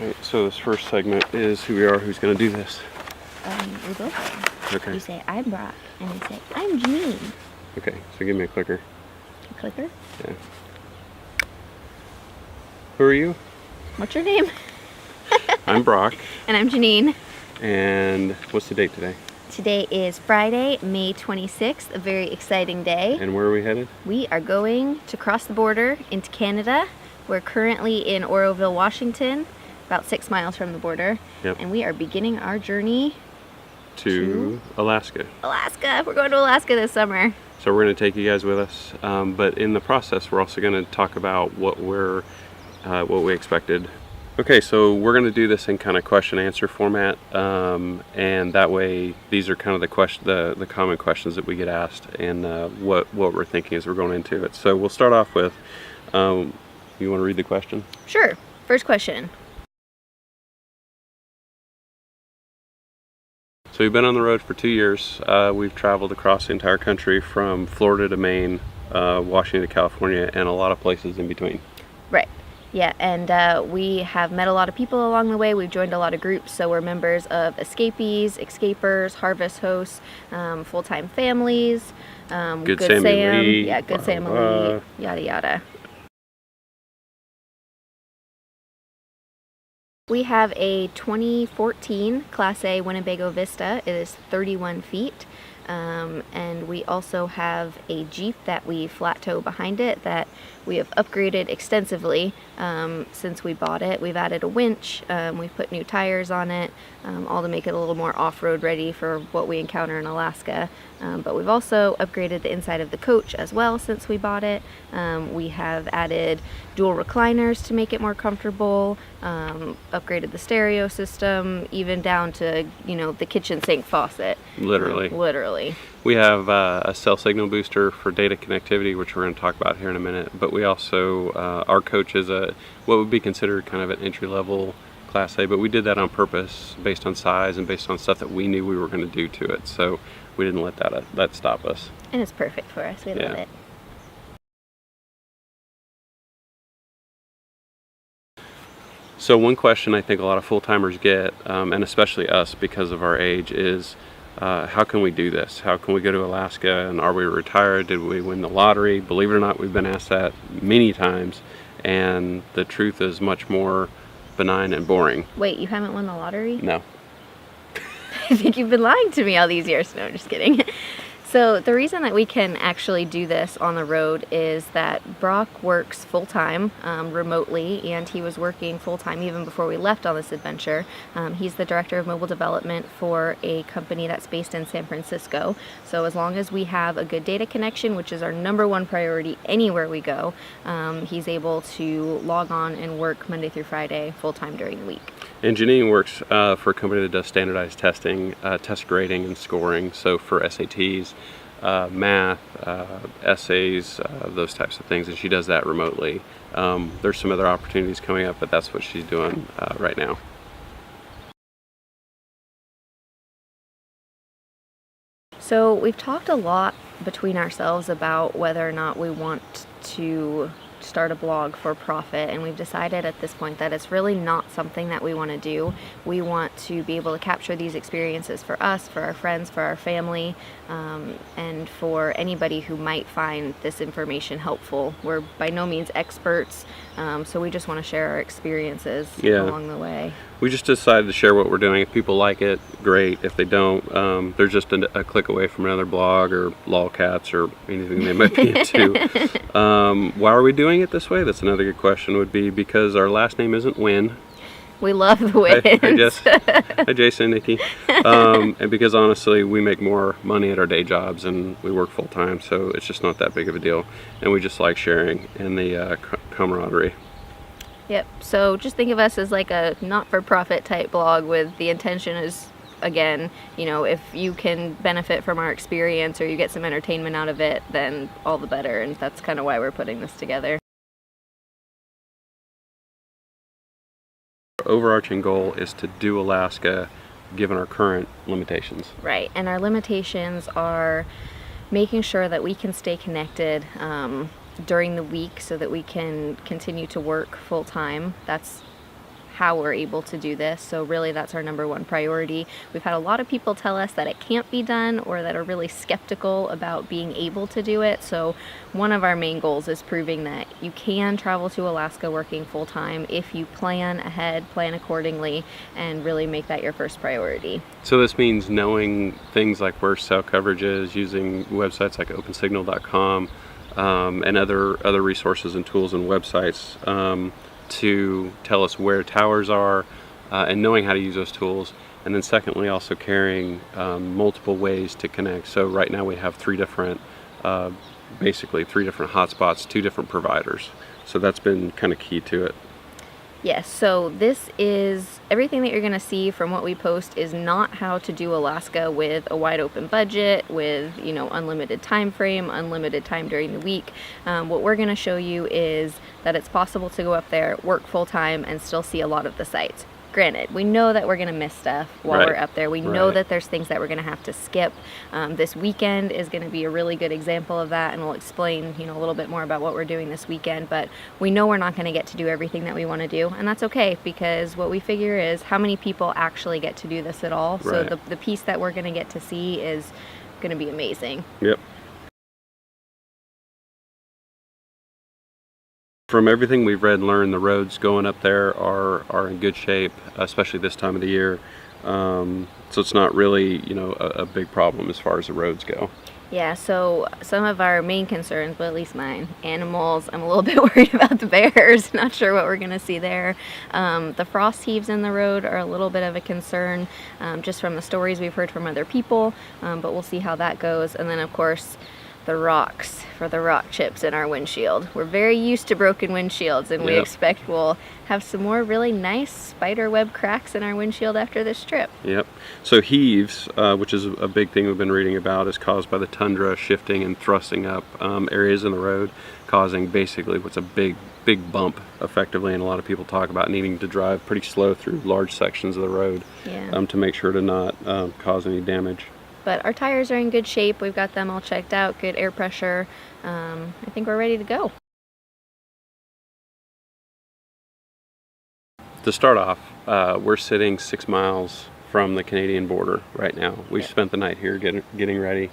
Right, so this first segment is who we are, who's going to do this. We both are. Okay. You say, I'm Brock, and I say, I'm Janine. Okay, so give me a clicker. A clicker? Yeah. Who are you? What's your name? I'm Brock. And I'm Janine. And what's the date today? Today is Friday, May 26th, a very exciting day. And where are we headed? We are going to cross the border into Canada. We're currently in Oroville, Washington, about 6 miles from the border. Yep. And we are beginning our journey To Alaska. Alaska. We're going to Alaska this summer. So we're going to take you guys with us, but in the process, we're also going to talk about what we expected. Okay, so we're going to do this in kind of question-answer format, and that way, these are kind of the common questions that we get asked, and what we're thinking as we're going into it. So we'll start off with, you want to read the question? Sure. First question. So we've been on the road for 2 years. We've traveled across the entire country from Florida to Maine, Washington to California, and a lot of places in between. Right. Yeah, and we have met a lot of people along the way. We've joined a lot of groups, so we're members of Escapees, Escapers, Harvest Hosts, Full-Time Families, Good Sam, Lee, yeah, Good Sam Lee, yada yada. We have a 2014 Class A Winnebago Vista. It is 31 feet. And we also have a Jeep that we flat tow behind it that we have upgraded extensively since we bought it. We've added a winch, we've put new tires on it, all to make it a little more off-road ready for what we encounter in Alaska. But we've also upgraded the inside of the coach as well since we bought it. We have added dual recliners to make it more comfortable, upgraded the stereo system, even down to, the kitchen sink faucet. Literally. Literally. We have a cell signal booster for data connectivity, which we're going to talk about here in a minute. But we also, our coach is what would be considered kind of an entry-level Class A, but we did that on purpose based on size and based on stuff that we knew we were going to do to it. So we didn't let that stop us. And it's perfect for us. We love it. So one question I think a lot of full-timers get, and especially us because of our age, is how can we do this? How can we go to Alaska, and are we retired? Did we win the lottery? Believe it or not, we've been asked that many times, and the truth is much more benign and boring. Wait, you haven't won the lottery? No. I think you've been lying to me all these years. No, just kidding. So the reason that we can actually do this on the road is that Brock works full-time remotely, and he was working full-time even before we left on this adventure. He's the director of mobile development for a company that's based in San Francisco. So as long as we have a good data connection, which is our #1 priority anywhere we go, he's able to log on and work Monday through Friday full-time during the week. And Janine works for a company that does standardized testing, test grading and scoring, so for SATs, math, essays, those types of things, and she does that remotely. There's some other opportunities coming up, but that's what she's doing right now. So we've talked a lot between ourselves about whether or not we want to start a blog for profit, and we've decided at this point that it's really not something that we want to do. We want to be able to capture these experiences for us, for our friends, for our family, and for anybody who might find this information helpful. We're by no means experts, so we just want to share our experiences along the way. We just decided to share what we're doing. If people like it, great. If they don't, they're just a click away from another blog or lolcats or anything they might be into. Why are we doing it this way? That's another good question. Would be because our last name isn't Wynn. We love the Wynns. Hi, Jason and Nikki. And because honestly, we make more money at our day jobs and we work full time, so it's just not that big of a deal. And we just like sharing and the camaraderie. Yep, so just think of us as like a not-for-profit type blog with the intention is, again, if you can benefit from our experience or you get some entertainment out of it, then all the better, and that's kind of why we're putting this together. Our overarching goal is to do Alaska given our current limitations. Right, and our limitations are making sure that we can stay connected during the week so that we can continue to work full-time. That's how we're able to do this. So really that's our number one priority. We've had a lot of people tell us that it can't be done or that are really skeptical about being able to do it. So one of our main goals is proving that you can travel to Alaska working full-time if you plan ahead, plan accordingly, and really make that your first priority. So this means knowing things like where cell coverage is, using websites like opensignal.com and other resources and tools and websites to tell us where towers are, and knowing how to use those tools. And then secondly, also carrying multiple ways to connect. So right now we have basically three different hotspots, 2 different providers. So that's been kind of key to it. Yes, so this is everything that you're going to see from what we post is not how to do Alaska with a wide open budget, with, you know, unlimited time frame, unlimited time during the week. What we're going to show you is that it's possible to go up there, work full time, and still see a lot of the sites. Granted, we know that we're going to miss stuff while we're up there. We know that there's things that we're going to have to skip. This weekend is going to be a really good example of that, and we'll explain, you know, a little bit more about what we're doing this weekend. But we know we're not going to get to do everything that we want to do, and that's okay, because what we figure is how many people actually get to do this at all. So the piece that we're going to get to see is going to be amazing. Yep. From everything we've read and learned, the roads going up there are in good shape, especially this time of the year. So it's not really, you know, a big problem as far as the roads go. Yeah, so some of our main concerns, well, at least mine, animals. I'm a little bit worried about the bears. Not sure what we're going to see there. The frost heaves in the road are a little bit of a concern, just from the stories we've heard from other people, but we'll see how that goes. And then, of course, the rocks for the rock chips in our windshield. We're very used to broken windshields, and we expect we'll have some more really nice spider web cracks in our windshield after this trip. Yep. So heaves, which is a big thing we've been reading about, is caused by the tundra shifting and thrusting up areas in the road, causing basically what's a big bump effectively, and a lot of people talk about needing to drive pretty slow through large sections of the road to make sure to not cause any damage. But our tires are in good shape. We've got them all checked out, good air pressure. I think we're ready to go. To start off, we're sitting 6 miles from the Canadian border right now. We've spent the night here getting ready,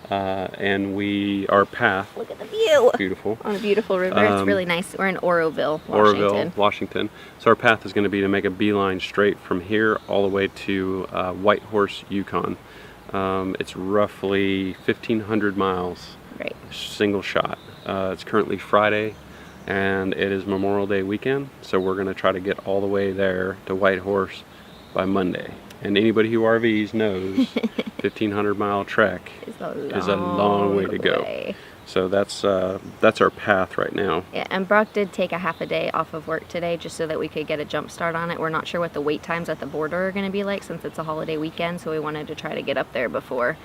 and our path. Look at the view. Beautiful. On a beautiful river. It's really nice. We're in Oroville, Washington. Washington. So our path is going to be to make a beeline straight from here all the way to Whitehorse, Yukon. It's roughly 1,500 miles, single shot. It's currently Friday, and it is Memorial Day weekend, so we're going to try to get all the way there to Whitehorse by Monday. And anybody who RVs knows 1,500 mile trek is a long way to go. So that's our path right now. Yeah, and Brock did take a half a day off of work today just so that we could get a jump start on it. We're not sure what the wait times at the border are going to be like since it's a holiday weekend, so we wanted to try to get up there before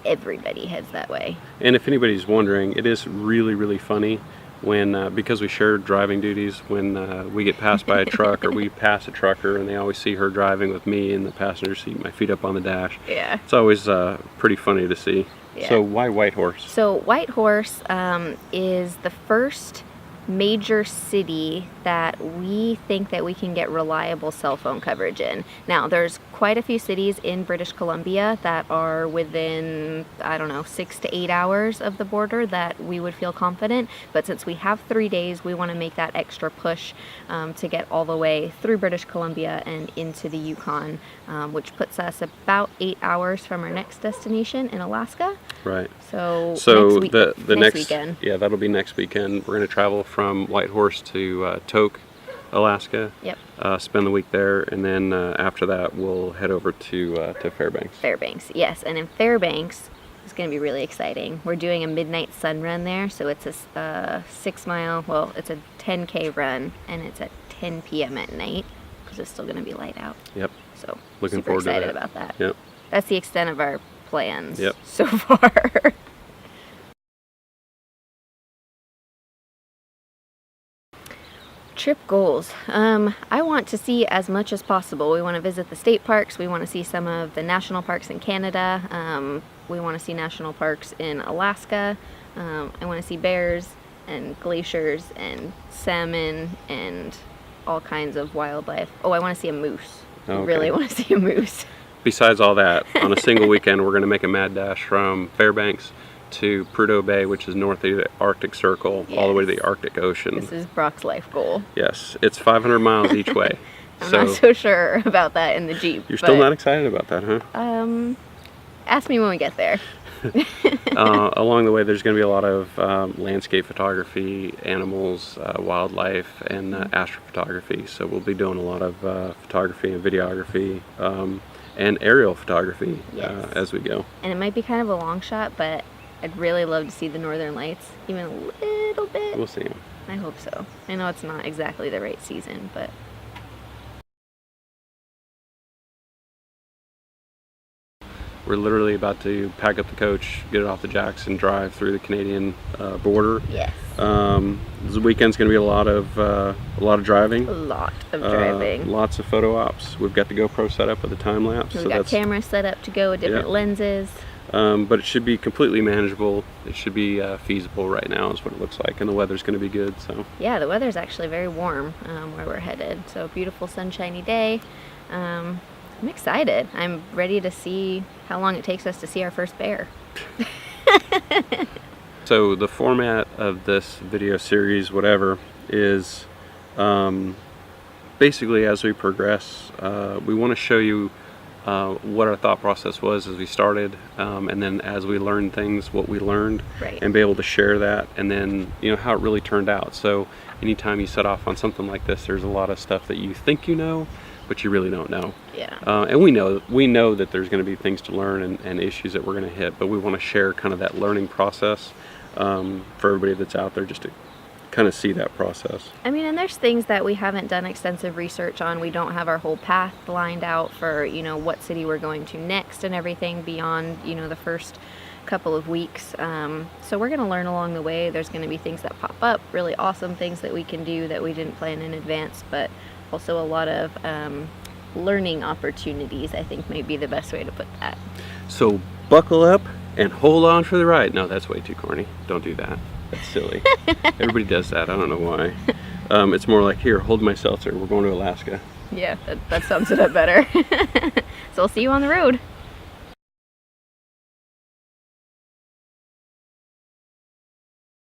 everybody heads that way. And if anybody's wondering, it is really, really funny when, because we share driving duties, when we get passed by a truck or we pass a trucker and they always see her driving with me in the passenger seat, my feet up on the dash. Yeah. It's always pretty funny to see. Yeah. So why Whitehorse? So Whitehorse is the first major city that we think that we can get reliable cell phone coverage in. Now, there's quite a few cities in British Columbia that are within, I don't know, 6 to 8 hours of the border that we would feel confident. But since we have 3 days, we want to make that extra push to get all the way through British Columbia and into the Yukon, which puts us about 8 hours from our next destination in Alaska. Right. So next weekend. Yeah, that'll be next weekend. We're going to travel from Whitehorse to Tok, Alaska. Yep. Spend the week there, and then after that we'll head over to Fairbanks. Fairbanks, yes. And in Fairbanks, it's going to be really exciting. We're doing a midnight sun run there, so it's a 6 mile, well, it's a 10K run, and it's at 10 p.m. at night because it's still going to be light out. Yep. So looking super forward to that. excited about that. Yep. That's the extent of our plans Yep. so far. Trip goals. I want to see as much as possible. We want to visit the state parks. We want to see some of the national parks in Canada. We want to see national parks in Alaska. I want to see bears and glaciers and salmon and all kinds of wildlife. Oh, I want to see a moose. I Okay. really want to see a moose. Besides all that, on a single weekend, we're going to make a mad dash from Fairbanks to Prudhoe Bay, which is north of the Arctic Circle, all the way to the Yes. Arctic Ocean. This is Brock's life goal. Yes, it's 500 miles each way. I'm not so sure about that in the Jeep. You're still but, not excited about that, huh? Ask me when we get there. Along the way, there's going to be a lot of landscape photography, animals, wildlife, and astrophotography. So we'll be doing a lot of photography and videography and aerial photography Yes. as we go. And it might be kind of a long shot, but I'd really love to see the northern lights, even a little bit. We'll see 'em. I hope so. I know it's not exactly the right season, but We're literally about to pack up the coach, get it off the jacks, and drive through the Canadian border. yes, This weekend's going to be a lot of driving. a lot of driving. Lots of photo ops. We've got the GoPro set up with the time lapse. We've got cameras set up to go with different Yeah. lenses. But it should be completely manageable. It should be feasible right now is what it looks like, and the weather's going to be good. So Yeah, the weather's actually very warm where we're headed. So beautiful sunshiny day. I'm excited. I'm ready to see how long it takes us to see our first bear. So the format of this video series, whatever, is basically as we progress, we want to show you what our thought process was as we started, and then as we learned things, what we learned, Right. and be able to share that, and then how it really turned out. So anytime you set off on something like this, there's a lot of stuff that you think you know, but you really don't know. Yeah. And we know that there's going to be things to learn and issues that we're going to hit, but we want to share kind of that learning process for everybody that's out there, just to kind of see that process. I mean, and there's things that we haven't done extensive research on. We don't have our whole path lined out for, what city we're going to next and everything beyond, the first couple of weeks. So we're going to learn along the way. There's going to be things that pop up, really awesome things that we can do that we didn't plan in advance, but also a lot of learning opportunities, I think may be the best way to put that. So buckle up and hold on for the ride. No, that's way too corny. Don't do that. That's silly. Everybody does that. I don't know why. It's more like, here, hold my seltzer. We're going to Alaska. Yeah, that sums it up better. So I'll see you on the road.